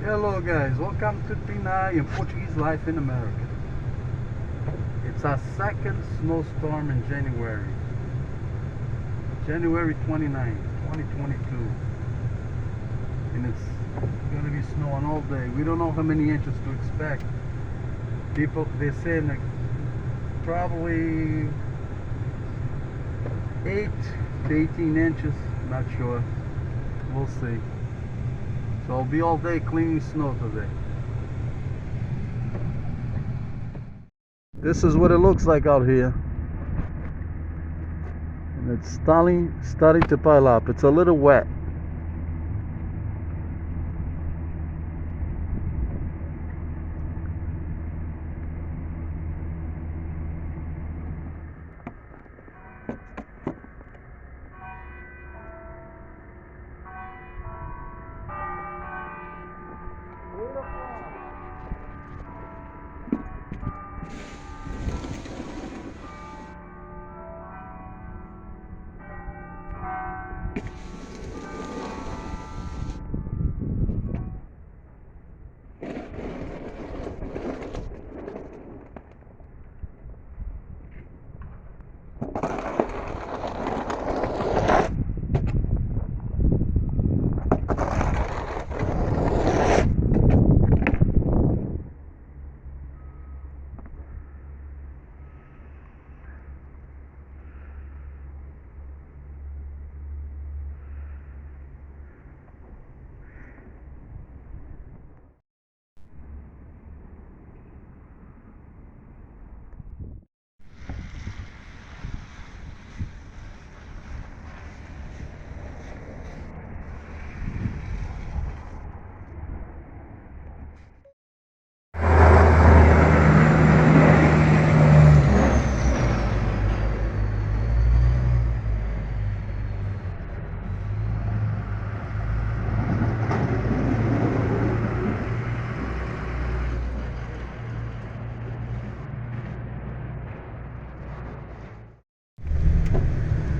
Hello guys, welcome to Pinay in Portuguese Life in America. It's our second snowstorm in January. January 29th, 2022. And it's gonna be snowing all day. We don't know how many inches to expect. People, they're saying that probably 8 to 18 inches, not sure. We'll see. So I'll be all day cleaning snow today. This is what it looks like out here. And it's starting to pile up. It's a little wet.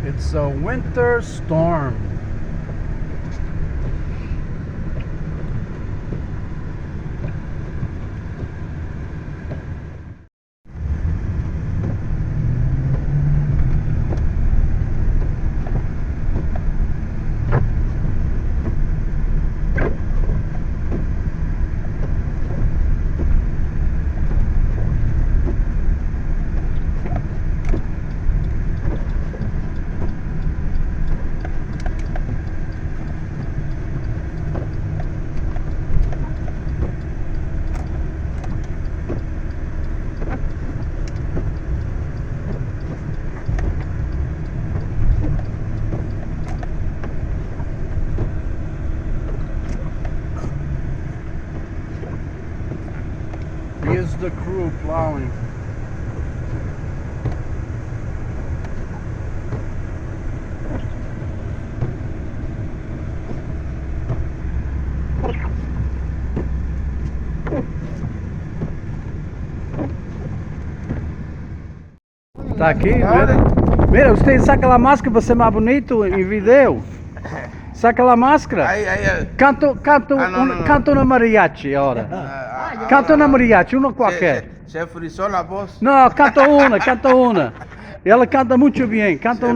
It's a winter storm. Here's the crew plowing. Tá aqui, mira, usted saca a máscara para ser mais bonito em vídeo. Saca a máscara. Canto no mariachi agora. Canto no mariachi, uno qualquer. Se frizó la voz. No, canto una. Ela canta muito bem. Canta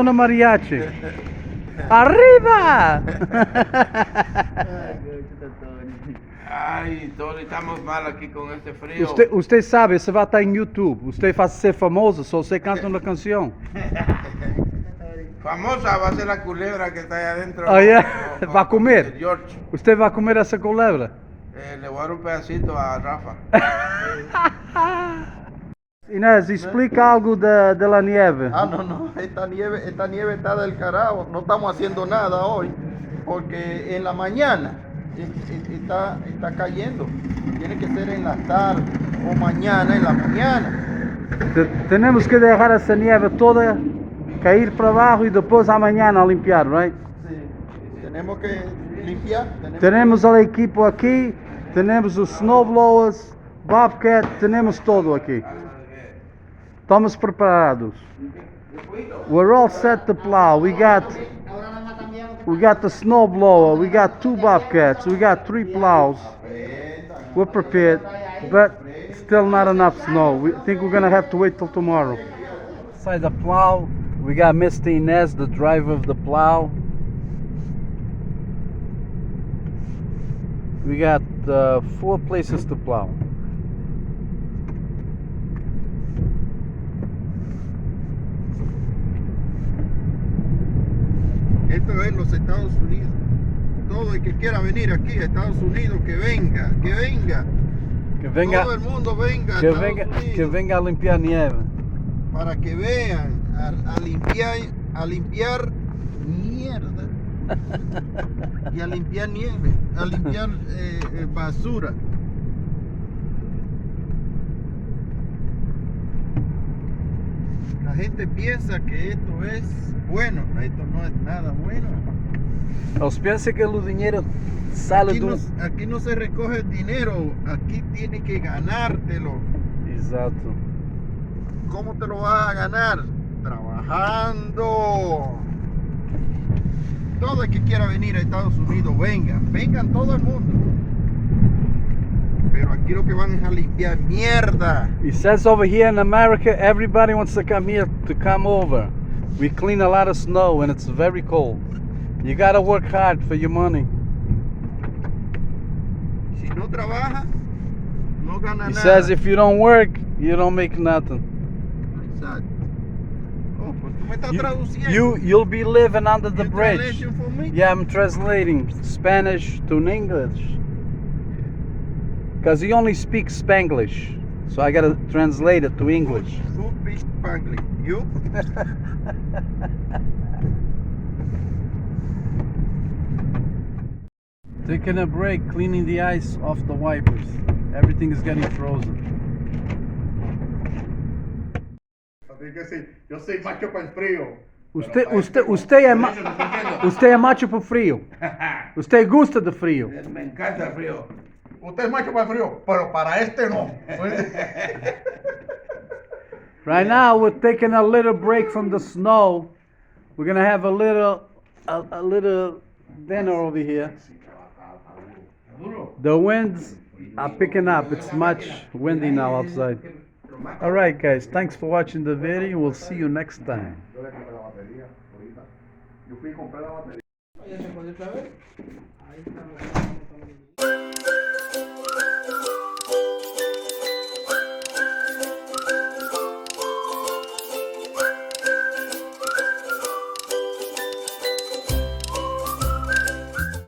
no mariachi. ¡Arriba! Ay, Tony, estamos mal aquí con este frío. Usted sabe, você vai estar em YouTube. Usted faz ser famoso, só você canta uma canção. Famosa va a ser la culebra que está ahí adentro. Oh, yeah. ¿Va a comer? George. Usted va a comer essa culebra? Le voy a dar un pedacito a Rafa. Inés, explica algo de la nieve. No, esta nieve está del carajo, no estamos haciendo nada hoy, porque en la mañana está cayendo, tiene que ser en la tarde o mañana, en la mañana. Tenemos que dejar essa nieve toda cair para abajo e depois amanhã limpiar, right? Sí, tenemos que limpiar. Temos o equipo aqui, temos os snowblowers, Bobcat, temos todo aqui. Estamos preparados. We're all set to plow. We We got the snow blower. We got 2 bobcats. We got 3 plows. We're prepared, but still not enough snow. We think we're gonna have to wait till tomorrow. Inside the plow, we got Mr. Inez, the driver of the plow. We got 4 places to plow. Esto es los Estados Unidos. Todo el que quiera venir aquí a Estados Unidos, que venga, que venga. Que venga, Todo el mundo venga a que Estados venga, Unidos que venga a limpiar nieve. para que vean a limpiar mierda y a limpiar nieve, a limpiar basura. La gente piensa que esto es bueno, esto no es nada bueno. Los piensa que el dinero sale Aquí de no, un... aquí no se recoge el dinero, aquí tienes que ganártelo. Exacto. ¿Cómo te lo vas a ganar? Trabajando. Todo el que quiera venir a Estados Unidos, vengan todo el mundo. Pero aquí lo que van es a limpiar mierda. He says over here in America, everybody wants to come here to come over. We clean a lot of snow and it's very cold. You gotta work hard for your money. Si no trabaja, no gana He nada. says if you don't work, you don't make nothing. Exacto. Oh, pues tú me estás traduciendo. You'll be living under the You bridge. translation for me? Yeah, I'm translating Spanish to English. Because he only speaks Spanglish. So I gotta translate it to English. Who speaks Spanglish? You? Taking a break, cleaning the ice off the wipers. Everything is getting frozen. Así que sí, yo soy macho para el frío. Usted es macho por frío. Usted gusta de frío. Me encanta el frío. Usted es macho para el frío, pero para este no. Right now we're taking a little break from the snow. We're gonna have a little dinner over here. The winds are picking up. It's much windy now outside. All right, guys. Thanks for watching the video. We'll see you next time. Yo le compré la batería ahorita. Yo fui y compré la batería. ¿Ya se pone otra vez? Ahí está.